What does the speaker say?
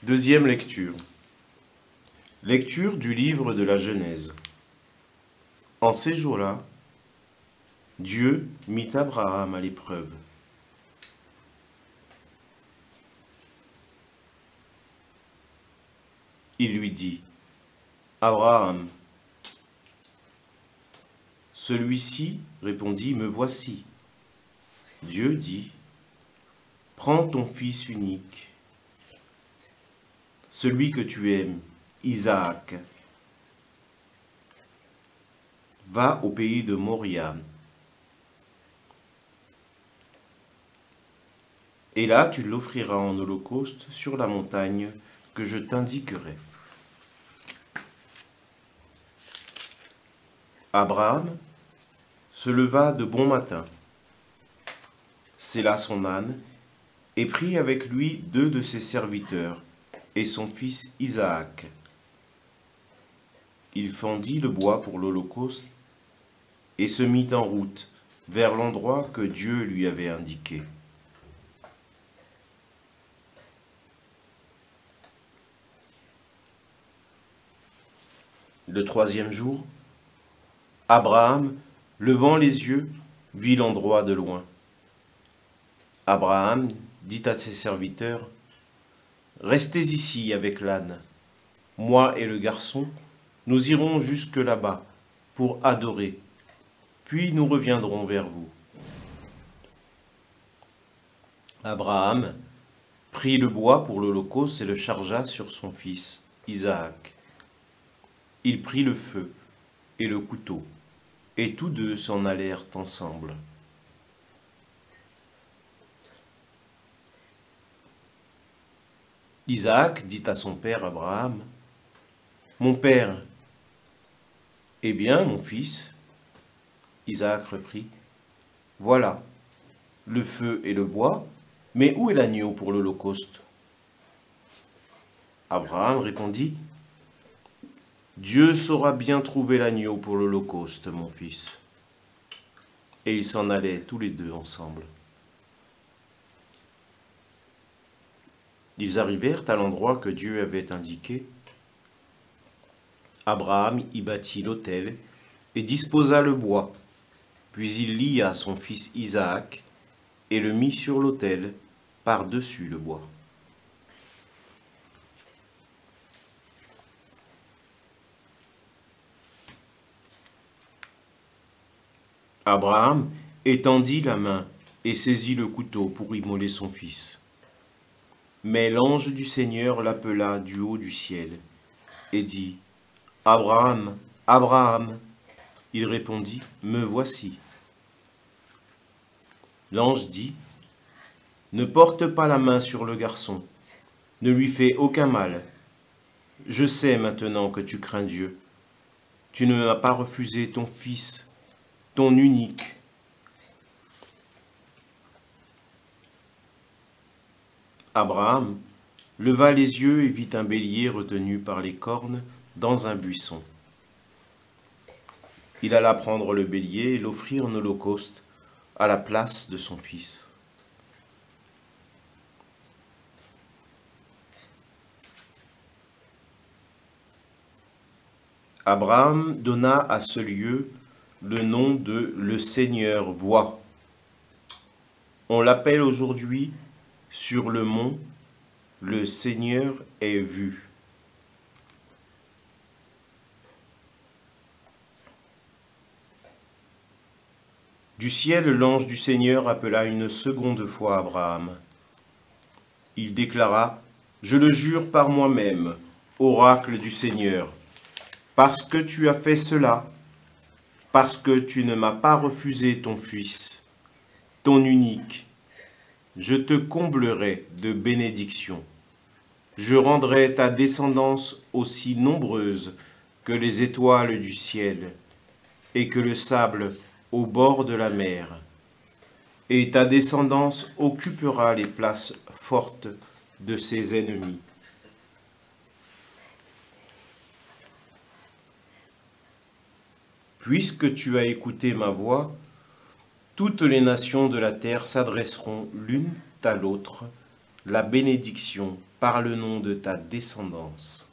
Deuxième lecture. Lecture du livre de la Genèse. En ces jours-là, Dieu mit Abraham à l'épreuve. Il lui dit, « Abraham !» Celui-ci répondit, « Me voici. » Dieu dit, « Prends ton fils unique, celui que tu aimes, Isaac. Va au pays de Moria. Et là, tu l'offriras en holocauste sur la montagne que je t'indiquerai. » Abraham se leva de bon matin, sella son âne, et prit avec lui 2 de ses serviteurs et son fils Isaac. Il fendit le bois pour l'holocauste et se mit en route vers l'endroit que Dieu lui avait indiqué. Le 3e jour, Abraham, levant les yeux, vit l'endroit de loin. Abraham dit à ses serviteurs, « Restez ici avec l'âne. Moi et le garçon, nous irons jusque là-bas pour adorer, puis nous reviendrons vers vous. » Abraham prit le bois pour l'holocauste et le chargea sur son fils, Isaac. Il prit le feu et le couteau, et tous 2 s'en allèrent ensemble. Isaac dit à son père Abraham, « Mon père !»« Eh bien, mon fils ?» Isaac reprit, « Voilà, le feu et le bois, mais où est l'agneau pour l'holocauste ?» Abraham répondit, « Dieu saura bien trouver l'agneau pour l'holocauste, mon fils. » Et ils s'en allaient tous les 2 ensemble. Ils arrivèrent à l'endroit que Dieu avait indiqué. Abraham y bâtit l'autel et disposa le bois. Puis il lia son fils Isaac et le mit sur l'autel par-dessus le bois. Abraham étendit la main et saisit le couteau pour immoler son fils. Mais l'ange du Seigneur l'appela du haut du ciel et dit, « Abraham, Abraham !» Il répondit, « Me voici. » L'ange dit, « Ne porte pas la main sur le garçon, ne lui fais aucun mal. Je sais maintenant que tu crains Dieu. Tu ne m'as pas refusé ton fils, ton unique. » Abraham leva les yeux et vit un bélier retenu par les cornes dans un buisson. Il alla prendre le bélier et l'offrit en holocauste à la place de son fils. Abraham donna à ce lieu le nom de « Le Seigneur voit ». On l'appelle aujourd'hui sur le mont « Le Seigneur est vu ». Du ciel, l'ange du Seigneur appela une seconde fois Abraham. Il déclara, « Je le jure par moi-même, oracle du Seigneur, parce que tu as fait cela, parce que tu ne m'as pas refusé ton fils, ton unique, je te comblerai de bénédictions. Je rendrai ta descendance aussi nombreuse que les étoiles du ciel et que le sable au bord de la mer. Et ta descendance occupera les places fortes de ses ennemis. Puisque tu as écouté ma voix, toutes les nations de la terre s'adresseront l'une à l'autre la bénédiction par le nom de ta descendance.